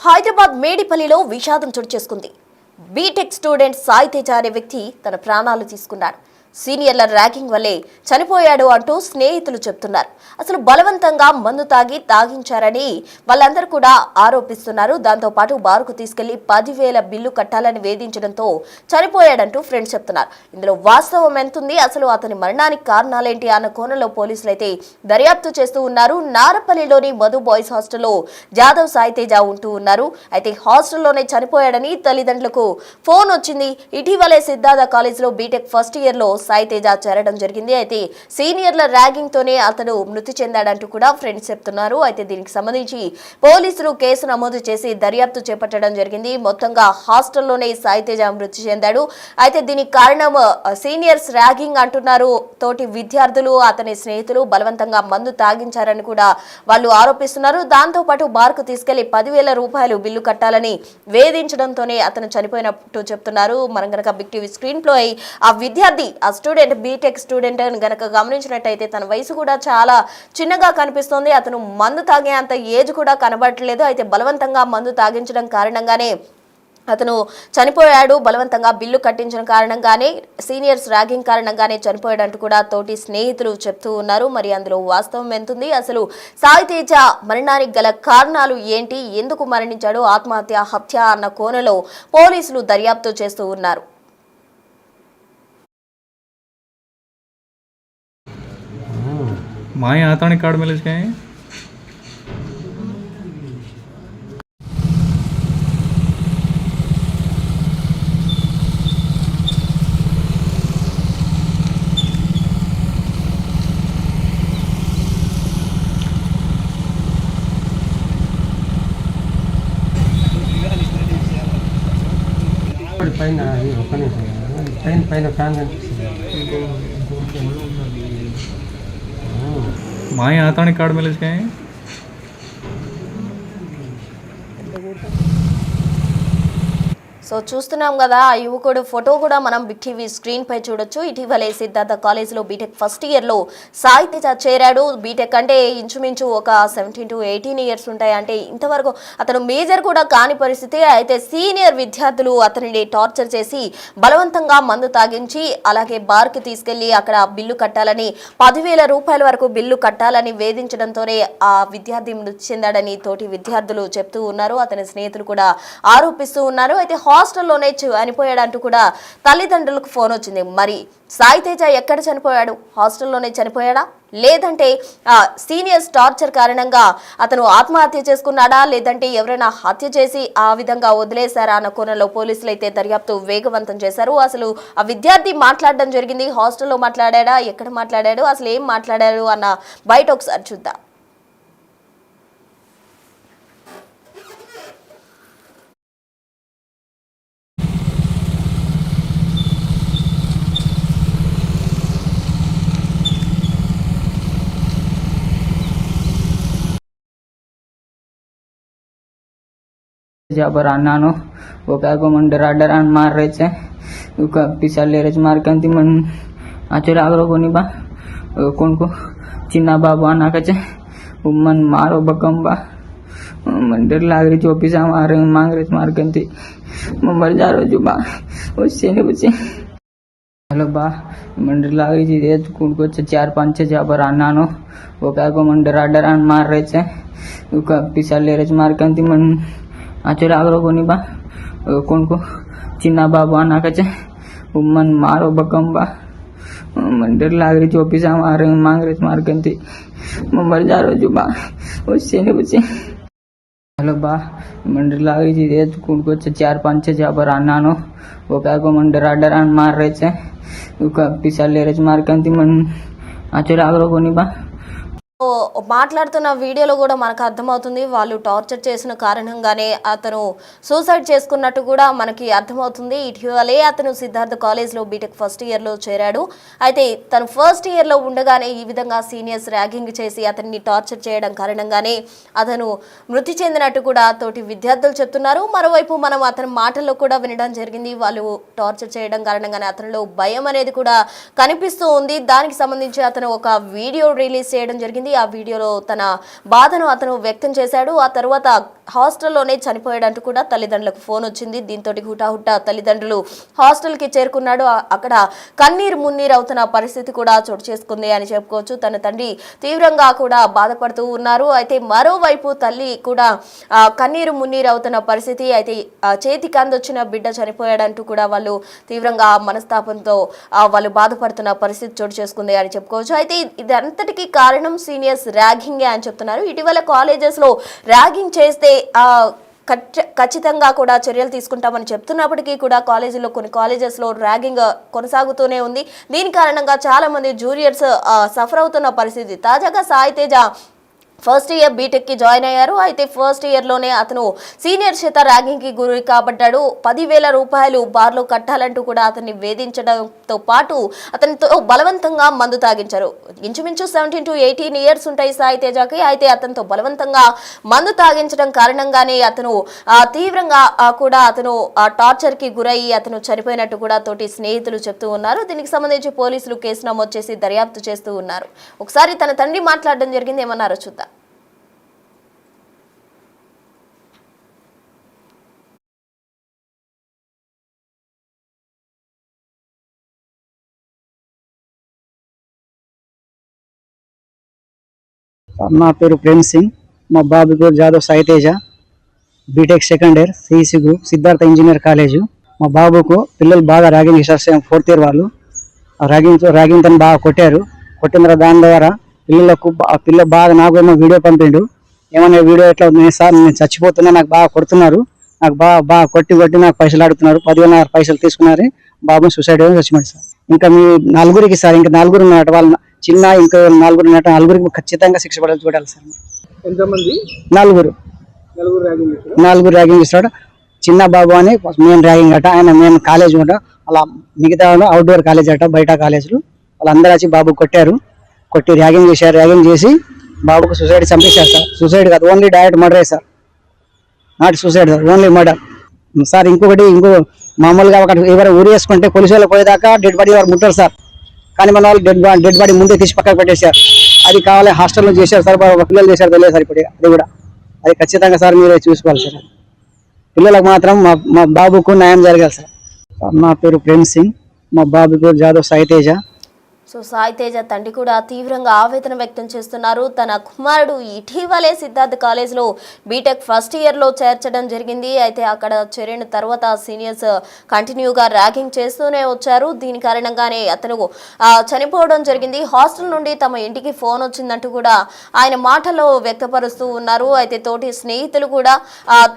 హైదరాబాద్ మేడిపల్లిలో విషాదం చోటు చేసుకుంది. బీటెక్ స్టూడెంట్ సాయి తేజ అనే వ్యక్తి తన ప్రాణాలు తీసుకున్నాడు. సీనియర్ల ర్యాగింగ్ వల్లే చనిపోయాడు అంటూ స్నేహితులు చెప్తున్నారు. అసలు బలవంతంగా మందు తాగించారని వాళ్ళందరూ కూడా ఆరోపిస్తున్నారు. దాంతో పాటు బారుకు తీసుకెళ్లి 10,000 బిల్లు కట్టాలని వేధించడంతో చనిపోయాడంటూ ఫ్రెండ్స్ చెప్తున్నారు. ఇందులో వాస్తవం ఎంతుంది, అసలు అతని మరణానికి కారణాలేంటి అన్న కోణంలో పోలీసులు అయితే దర్యాప్తు చేస్తూ ఉన్నారు. నారపల్లిలోని మధు బాయ్స్ హాస్టల్లో జాదవ్ సాయి తేజ ఉంటూ ఉన్నారు. అయితే హాస్టల్లోనే చనిపోయాడని తల్లిదండ్రులకు ఫోన్ వచ్చింది. ఇటీవలే సిద్ధార్థ కాలేజీలో బీటెక్ ఫస్ట్ ఇయర్ లో సాయి తేజ చేరడం జరిగింది. అయితే సీనియర్ల ర్యాగింగ్ తోనే అతడు మృతి చెందాడంటూ కూడా ఫ్రెండ్స్ చెప్తున్నారు. అయితే దీనికి సంబంధించి పోలీసులు కేసు నమోదు చేసి దర్యాప్తు చేపట్టడం జరిగింది. మొత్తంగా హాస్టల్లోనే సాయి తేజ మృతి చెందాడు. అయితే దీనికి కారణం సీనియర్స్ ర్యాగింగ్ అంటున్నారు. తోటి విద్యార్థులు, అతని స్నేహితులు బలవంతంగా మందు తాగించారని కూడా వాళ్ళు ఆరోపిస్తున్నారు. దాంతో పాటు బార్కు తీసుకెళ్లి 10,000 రూపాయలు బిల్లు కట్టాలని వేధించడంతోనే అతను చనిపోయినట్టు చెప్తున్నారు. మనం గనక బిగ్ టీవీ స్క్రీన్ ప్లో అయి ఆ విద్యార్థి, ఆ స్టూడెంట్, బీటెక్ స్టూడెంట్ అని గనక గమనించినట్టయితే తన వయసు కూడా చాలా చిన్నగా కనిపిస్తోంది. అతను మందు తాగే అంత ఏజ్ కూడా కనబడట్లేదు. అయితే బలవంతంగా మందు తాగించడం కారణంగానే అతను చనిపోయాడు. బలవంతంగా బిల్లు కట్టించిన కారణంగానే, సీనియర్స్ ర్యాగింగ్ కారణంగానే చనిపోయాడంటూ కూడా తోటి స్నేహితులు చెప్తూ ఉన్నారు. మరి అందులో వాస్తవం ఎంతుంది, అసలు సాయి తేజ మరణానికి గల కారణాలు ఏంటి, ఎందుకు మరణించాడు, ఆత్మహత్య, హత్య అన్న కోణంలో పోలీసులు దర్యాప్తు చేస్తూ ఉన్నారు. माँ यहाँ आता नहीं कार्ड मिले इसके పైన పైన ఫ్యాన్ కనిపిస్తుంది. माँ यहाँ आता नहीं कार्ड मिले इसके సో చూస్తున్నాం కదా, ఆ యువకుడు ఫోటో కూడా మనం బిగ్ టీవీ స్క్రీన్ పై చూడొచ్చు. ఇటీవలే సిద్ధార్థ కాలేజీలో బీటెక్ ఫస్ట్ ఇయర్ లో సాయి తేజ చేరాడు. బీటెక్ అంటే ఇంచుమించు ఒక 17 to 18 ఇయర్స్ ఉంటాయి. అంటే ఇంతవరకు అతను మేజర్ కూడా కాని పరిస్థితి. అయితే సీనియర్ విద్యార్థులు అతనిని టార్చర్ చేసి బలవంతంగా మందు తాగించి, అలాగే బార్కి తీసుకెళ్లి అక్కడ బిల్లు కట్టాలని, 10,000 రూపాయల వరకు బిల్లు కట్టాలని వేధించడంతోనే ఆ విద్యార్థి మృతి చెందాడని తోటి విద్యార్థులు చెప్తూ ఉన్నారు. అతని స్నేహితులు కూడా ఆరోపిస్తూ ఉన్నారు. అయితే హాస్టల్లోనే చనిపోయాడంటూ కూడా తల్లిదండ్రులకు ఫోన్ వచ్చింది. మరి సాయి తేజ ఎక్కడ చనిపోయాడు? హాస్టల్లోనే చనిపోయాడా, లేదంటే సీనియర్స్ టార్చర్ కారణంగా అతను ఆత్మహత్య చేసుకున్నాడా, లేదంటే ఎవరైనా హత్య చేసి ఆ విధంగా వదిలేశారా అన్న కోణంలో పోలీసులు అయితే దర్యాప్తు వేగవంతం చేశారు. అసలు ఆ విద్యార్థి మాట్లాడడం జరిగింది. హాస్టల్లో మాట్లాడా, ఎక్కడ మాట్లాడాడు, అసలు ఏం మాట్లాడాడు అన్న బయట ఒకసారి చూద్దాం. जबर अన్నాను ఒక मन डरा मार रहे थे पिसा ले रहे मार के मन आचर आगरो कोनी बा कौन को चिन्ना बाबू आना के मन मारो बकम बा मन डर लाग रही थी ऑफिसा मारे मांग रहे मार के मर जा रहा जो बा उससे नहीं बचे हेलो बा मन डर लाग रही थी कौन को 4-5 जबर अన్నాను ఒక मन डरा मार रहे थे पिसा ले रहे मार के मन आचर आगरो कोनी बा कौन को चिन्ना बाबू आना के मन मारो बकम बा मन डर लाग रही थी ऑफिसा मारे मांग रहे मार के मर जा रहा जो बा उससे नहीं बचे हेलो बा मन डर लाग रही थी कौन को 4-5 जबर అన్నాను ఒక मन डरा मार रहे थे पिसा ले रहे मार के मन आचर आगरो कोनी बा మాట్లాడుతున్న వీడియోలో కూడా మనకు అర్థమవుతుంది, వాళ్ళు టార్చర్ చేసిన కారణంగానే అతను సూసైడ్ చేసుకున్నట్టు కూడా మనకి అర్థమవుతుంది. ఇటీవలే అతను సిద్ధార్థ కాలేజ్లో బీటెక్ ఫస్ట్ ఇయర్లో చేరాడు. అయితే తను ఫస్ట్ ఇయర్లో ఉండగానే ఈ విధంగా సీనియర్స్ ర్యాగింగ్ చేసి అతన్ని టార్చర్ చేయడం కారణంగానే అతను మృతి చెందినట్టు కూడా తోటి విద్యార్థులు చెప్తున్నారు. మరోవైపు మనం అతని మాటల్లో కూడా వినడం జరిగింది, వాళ్ళు టార్చర్ చేయడం కారణంగానే అతనిలో భయం అనేది కూడా కనిపిస్తూ ఉంది. దానికి సంబంధించి అతను ఒక వీడియో రిలీజ్ చేయడం జరిగింది. ఆ వీడియోలో తన బాధను అతను వ్యక్తం చేశాడు. ఆ తర్వాత హాస్టల్లోనే చనిపోయాడంటూ కూడా తల్లిదండ్రులకు ఫోన్ వచ్చింది. దీంతో హుటాహుటా తల్లిదండ్రులు హాస్టల్కి చేరుకున్నాడు. అక్కడ కన్నీరు మున్నీరు అవుతున్న పరిస్థితి కూడా చోటు చేసుకుంది అని చెప్పుకోవచ్చు. తన తండ్రి తీవ్రంగా కూడా బాధపడుతూ ఉన్నారు. అయితే మరోవైపు తల్లి కూడా కన్నీరు మున్నీరు అవుతున్న పరిస్థితి. అయితే చేతికి అందొచ్చిన బిడ్డ చనిపోయాడంటూ కూడా వాళ్ళు తీవ్రంగా మనస్తాపంతో వాళ్ళు బాధపడుతున్న పరిస్థితి చోటు చేసుకుంది అని చెప్పుకోవచ్చు. అయితే ఇదంతటికీ కారణం సీనియర్స్ ర్యాగింగే అని చెప్తున్నారు. ఇటీవల కాలేజెస్ లో ర్యాగింగ్ చేస్తే ఖచ్చితంగా కూడా చర్యలు తీసుకుంటామని చెప్తున్నప్పటికీ కూడా కొన్ని కాలేజెస్ లో ర్యాగింగ్ కొనసాగుతూనే ఉంది. దీని కారణంగా చాలా మంది జూనియర్స్ సఫర్ అవుతున్న పరిస్థితి. తాజాగా సాయి తేజ ఫస్ట్ ఇయర్ బీటెక్కి జాయిన్ అయ్యారు. అయితే ఫస్ట్ ఇయర్లోనే అతను సీనియర్ చేత ర్యాగింగ్కి గురి కాబడ్డాడు. 10,000 రూపాయలు బార్లో కట్టాలంటూ కూడా అతన్ని వేధించడంతో పాటు అతనితో బలవంతంగా మందు తాగించారు. ఇంచుమించు 17 to 18 ఇయర్స్ ఉంటాయి సాయి తేజకి. అయితే అతనితో బలవంతంగా మందు తాగించడం కారణంగానే అతను తీవ్రంగా కూడా అతను టార్చర్కి గురయ్యి అతను చనిపోయినట్టు కూడా తోటి స్నేహితులు చెప్తూ ఉన్నారు. దీనికి సంబంధించి పోలీసులు కేసు నమోదు చేసి దర్యాప్తు చేస్తూ ఉన్నారు. ఒకసారి తన తండ్రి మాట్లాడడం జరిగింది, ఏమన్నారో చూద్దాం. నా పేరు ప్రేమ్ సింగ్. మా బాబు పేరు Jadhav Sai Teja. BTech second year CEC group Siddhartha engineer college. మా బాబుకు పిల్లలు బాగా ర్యాగింగ్ చేశారు. 4th ఇయర్ వాళ్ళు ర్యాగింగ్ తను బాగా కొట్టిన తర్వాత దాని ద్వారా పిల్ల బాగా నాకు ఏమో వీడియో పంపిండు. ఏమన్నా వీడియో ఎట్లా సార్ నేను చచ్చిపోతున్నా, నాకు బాగా కొడుతున్నారు, నాకు బాగా కొట్టి నాకు పైసలు అడుగుతున్నారు. 10,000 పైసలు తీసుకున్నారు. బాబుని సూసైడ్ అయ్యి చచ్చిపోయాడు సార్. ఇంకా మీ నలుగురికి సార్, ఇంకా 4 ఉన్నట్టు వాళ్ళ చిన్న ఇంకా 4 ఉన్నట్టు 4గురికి ఖచ్చితంగా శిక్ష పడాలి చూడాలి సార్. ఎంతమంది? 4 ర్యాగింగ్ చేస్తాడు. చిన్న బాబు అని మెయిన్ ర్యాగింగ్ అట, ఆయన మెయిన్ కాలేజ్ అట. అలా మిగతా అవుట్డోర్ కాలేజ్ అట, బయట కాలేజీలు వాళ్ళందరూ వచ్చి బాబు కొట్టి ర్యాగింగ్ చేశారు. ర్యాగింగ్ చేసి బాబుకు సూసైడ్ చంపేశారు సార్. సూసైడ్ కాదు, ఓన్లీ డైరెక్ట్ మర్డరే sir, not suicide sir, only murder sir. ఇంకో మామూలుగా ఎవరు ఊరి వేసుకుంటే పోలీసు వాళ్ళు పోయేదాకా డెడ్ బాడీ వారు ముట్టారు సార్. కానీ మన వాళ్ళు డెడ్ బాడీ ముందే తీసి పక్కకు పెట్టేశారు. అది కావాలి హాస్టల్లో చేశారు సార్, పిల్లలు చేశారు తెలియదు సార్. ఇప్పుడు అది ఖచ్చితంగా సార్ మీరే చూసుకోవాలి సార్. పిల్లలకు మాత్రం మా బాబుకు న్యాయం జరగాలి సార్. నా పేరు ప్రేమ్ సింగ్. మా బాబు పేరు జాదవ్ సాయి తేజ. సో సాయి తేజ తండ్రి కూడా తీవ్రంగా ఆవేదన వ్యక్తం చేస్తున్నారు. తన కుమారుడు ఇటీవలే సిద్ధార్థ్ కాలేజ్లో బీటెక్ ఫస్ట్ ఇయర్లో చేర్చడం జరిగింది. అయితే అక్కడ చేరిన తర్వాత సీనియర్స్ కంటిన్యూగా ర్యాగింగ్ చేస్తూనే వచ్చారు. దీని కారణంగానే అతను చనిపోవడం జరిగింది. హాస్టల్ నుండి తమ ఇంటికి ఫోన్ వచ్చిందంటూ కూడా ఆయన మాటలో వ్యక్తపరుస్తూ ఉన్నారు. అయితే తోటి స్నేహితులు కూడా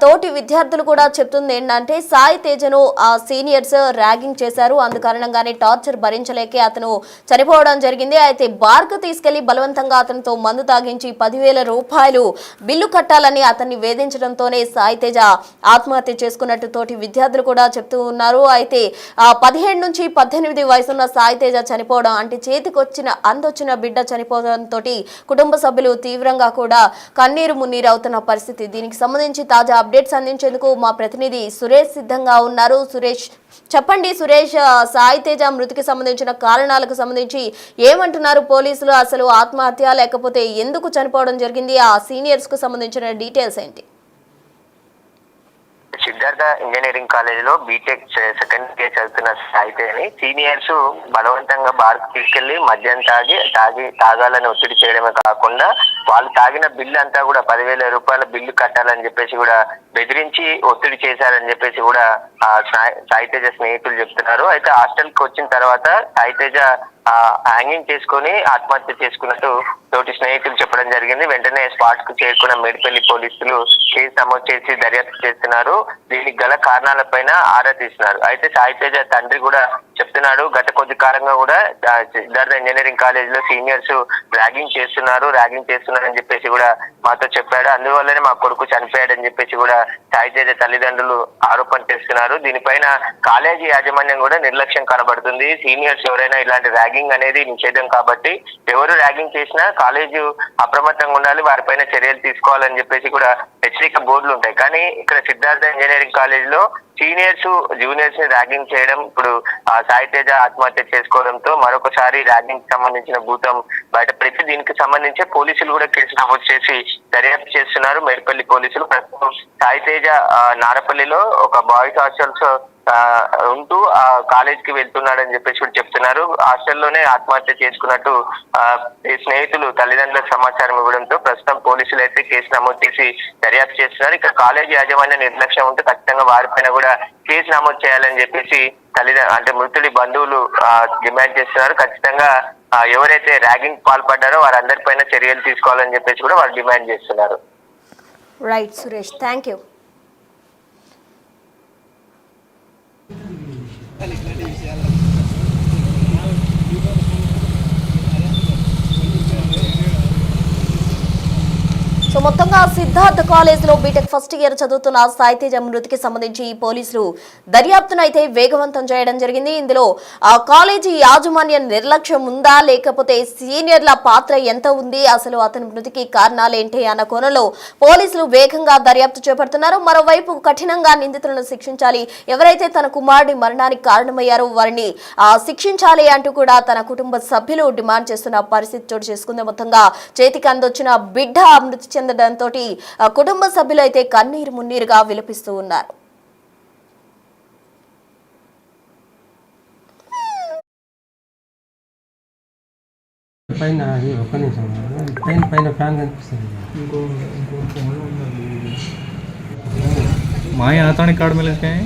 తోటి విద్యార్థులు కూడా చెప్తుంది ఏంటంటే సాయి తేజను సీనియర్స్ ర్యాగింగ్ చేశారు. అందుకారణంగానే టార్చర్ భరించలేకే అతను చనిపోవడం జరిగింది. అయితే బార్కు తీసుకెళ్లి బలవంతంగా అతనితో మందు తాగించి 10,000 రూపాయలు బిల్లు కట్టాలని అతన్ని వేధించడంతోనే సాయి తేజ ఆత్మహత్య చేసుకున్నట్టు తోటి విద్యార్థులు కూడా చెప్తూ ఉన్నారు. అయితే 17 నుంచి 18 వయసున్న సాయి తేజ చనిపోవడం అంటే అందొచ్చిన బిడ్డ చనిపోవడంతో కుటుంబ సభ్యులు తీవ్రంగా కూడా కన్నీరు మున్నీరు అవుతున్న పరిస్థితి. దీనికి సంబంధించి తాజా అప్డేట్స్ అందించేందుకు మా ప్రతినిధి సురేష్ సిద్ధంగా ఉన్నారు. సురేష్, చెప్పండి సురేష్, సాయి తేజ మృతికి సంబంధించిన కారణాలకు సంబంధించి ఏమంటున్నారు పోలీసులు? అసలు ఆత్మహత్య లేకపోతే ఎందుకు చనిపోవడం జరిగింది? ఆ సీనియర్స్ కు సంబంధించిన డీటెయిల్స్ ఏంటి? సిద్ధార్థ ఇంజనీరింగ్ కాలేజ్ లో బీటెక్ సెకండ్ ఇయర్ చదువుతున్న సాయితేని సీనియర్స్ బలవంతంగా బార్ కు తీసుకెళ్లి మద్యం తాగాలని ఒత్తిడి చేయడమే కాకుండా వాళ్ళు తాగిన బిల్లు అంతా కూడా 10,000 రూపాయల బిల్లు కట్టాలని చెప్పేసి కూడా బెదిరించి ఒత్తిడి చేశారని చెప్పేసి కూడా సాయితేజ స్నేహితులు చెప్తున్నారు. అయితే హాస్టల్ కి వచ్చిన తర్వాత సాయితేజ హ్యాంగింగ్ చేసుకుని ఆత్మహత్య చేసుకున్నట్టు తోటి స్నేహితులు చెప్పడం జరిగింది. వెంటనే స్పాట్ కు చేరుకున్న మేడిపల్లి పోలీసులు కేసు నమోదు చేసి దర్యాప్తు చేస్తున్నారు. దీనికి గల కారణాలపైన ఆరా తీస్తున్నారు. అయితే సాయితేజ తండ్రి కూడా చెప్తున్నాడు, గత కొద్ది కాలంగా కూడా సిద్ధార్థ ఇంజనీరింగ్ కాలేజ్ లో సీనియర్స్ ర్యాగింగ్ చేస్తున్నారని చెప్పేసి కూడా మాతో చెప్పాడు. అందువల్లనే మా కొడుకు చనిపోయాడని చెప్పేసి కూడా సాయితేజ తల్లిదండ్రులు ఆరోపణ చేస్తున్నారు. దీనిపైన కాలేజీ యాజమాన్యం కూడా నిర్లక్ష్యం కనబడుతుంది. సీనియర్స్ ఎవరైనా ఇలాంటి ర్యాగింగ్ అనేది నిషేధం కాబట్టి ఎవరు ర్యాగింగ్ చేసినా కాలేజీ అప్రమత్తంగా ఉండాలి, వారిపైన చర్యలు తీసుకోవాలని చెప్పేసి కూడా హెచ్చరిక బోర్డులు ఉంటాయి. కానీ ఇక్కడ సిద్ధార్థ ఇంజనీరింగ్ కాలేజ్ లో సీనియర్స్ జూనియర్స్ ని ర్యాగింగ్ చేయడం, ఇప్పుడు సాయి తేజ ఆత్మహత్య చేసుకోవడంతో మరొకసారి ర్యాగింగ్ సంబంధించిన భూతం బయటపడితే దీనికి సంబంధించి పోలీసులు కూడా కేసు నమోదు చేసి దర్యాప్తు చేస్తున్నారు. మేడ్పల్లి పోలీసులు ప్రస్తుతం సాయి తేజ నారపల్లిలో ఒక బాయ్స్ హాస్టల్స్ ఉంటూ కాలేజ్ కి వెళ్తున్నాడని చెప్పేసి కూడా చెప్తున్నారు. హాస్టల్లోనే ఆత్మహత్య చేసుకున్నట్టు స్నేహితులు తల్లిదండ్రులకు సమాచారం ఇవ్వడంతో ప్రస్తుతం పోలీసులు అయితే కేసు నమోదు చేసి దర్యాప్తు చేస్తున్నారు. ఇక కాలేజీ యాజమాన్య నిర్లక్ష్యం ఉంటే ఖచ్చితంగా వారిపైన కూడా కేసు నమోదు చేయాలని చెప్పేసి అంటే మృతుడి బంధువులు డిమాండ్ చేస్తున్నారు. ఖచ్చితంగా ఎవరైతే ర్యాగింగ్ పాల్పడ్డారో వారందరిపైన చర్యలు తీసుకోవాలని చెప్పేసి కూడా వాళ్ళు డిమాండ్ చేస్తున్నారు. Right Suresh, thank you. So మొత్తంగా సిద్ధార్థ కాలేజీలో బీటెక్ ఫస్ట్ ఇయర్ చదువుతున్న సాయి తేజ మృతికి సంబంధించి పోలీసులు దర్యాప్తును అయితే వేగవంతం చేయడం జరిగింది. ఇందులో ఆ కాలేజీ యాజమాన్య నిర్లక్ష్యం ఉందా, లేకపోతే సీనియర్ల పాత్ర ఎంత ఉంది, అసలు అతని మృతికి కారణాలేంటి అన్న కోణంలో పోలీసులు వేగంగా దర్యాప్తు చేపడుతున్నారు. మరోవైపు కఠినంగా నిందితులను శిక్షించాలి, ఎవరైతే తన కుమారుడి మరణానికి కారణమయ్యారో వారిని శిక్షించాలి అంటూ కూడా తన కుటుంబ సభ్యులు డిమాండ్ చేస్తున్న పరిస్థితి చోటు చేసుకుంది. మొత్తంగా చేతికి అందొచ్చిన బిడ్డ మృతి చెందడంతో కుటుంబ సభ్యులు అయితే కన్నీరు మున్నీరుగా విలపిస్తూ ఉన్నారు. పైన ఒక్క నిమిషం పైన ఫ్యాన్ కనిపిస్తుంది. माँ यहाँ आता नहीं कार्ड में लेके आए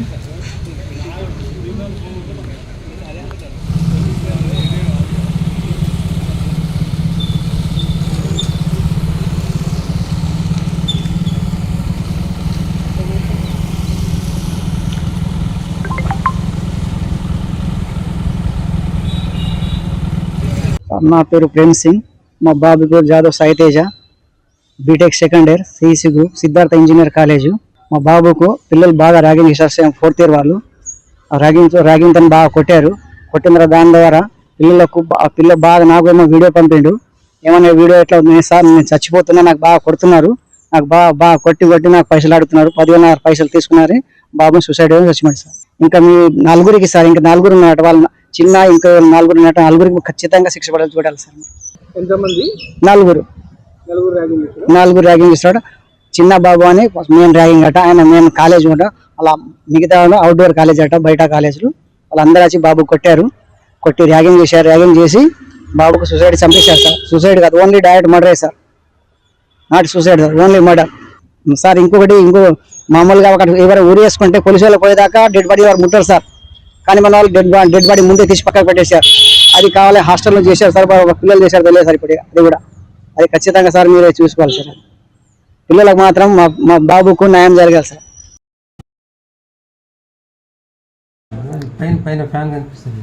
నా పేరు ప్రేమ్ సింగ్, మా బాబు పేరు Jadhav Sai Teja, BTech second year CEC group Siddhartha engineer college. మా బాబుకు పిల్లలు బాగా ర్యాగింగ్ చేశారు. 4th ఇయర్ వాళ్ళు ర్యాగింగ్ తను బాగా కొట్టారు. కొట్టిన తర్వాత దాని ద్వారా పిల్లలు బాగా నాకు ఏమో వీడియో పంపిండు. ఏమన్నా వీడియో ఎట్లా ఉంది సార్, నేను చచ్చిపోతున్నా, నాకు బాగా కొడుతున్నారు, నాకు బాగా కొట్టి నాకు పైసలు అడుగుతున్నారు, 10,000 పైసలు తీసుకున్నారు, బాబుని సూసైడ్ చచ్చిపోయాడు సార్. ఇంకా మీ నలుగురికి సార్, ఇంకా 4 ఉన్నట్టు వాళ్ళ చిన్న ఇంకా 4 ఉన్నట్టు 4 ఖచ్చితంగా శిక్ష పడాలి చూడాలి సార్. ఎంతమంది? 4 ర్యాగింగ్ చేస్తాడు. చిన్న బాబు అని మెయిన్ ర్యాగింగ్ అట, ఆయన మెయిన్ కాలేజ్ ఉంట, అలా మిగతా అవుట్డోర్ కాలేజ్ అట, బయట కాలేజీలు వాళ్ళందరూ వచ్చి బాబు కొట్టి ర్యాగింగ్ చేశారు. ర్యాగింగ్ చేసి బాబుకు సూసైడ్ చంపేశారు సార్. సూసైడ్ కాదు, ఓన్లీ డైరెక్ట్ మర్డరే sir, not suicide sir, only murder sir. ఇంకో మామూలుగా ఒక ఎవరు ఊరి వేసుకుంటే పోలీసు వాళ్ళు పోయేదాకా డెడ్ బాడీ వారు ముట్టారు సార్, కానీ మన వాళ్ళు డెడ్ బాడీ ముందే తీసి పక్కకు పెట్టేశారు. అది కావాలి హాస్టల్లో చేశారు సార్, పిల్లలు చేశారు తెలియదు సార్. ఇప్పుడు అది కూడా అది ఖచ్చితంగా సార్ మీరే చూసుకోవాలి సార్. పిల్లలకు మాత్రం మా బాబుకు న్యాయం జరగాలి సార్. పైన ఫ్యాన్ కనిపిస్తుంది.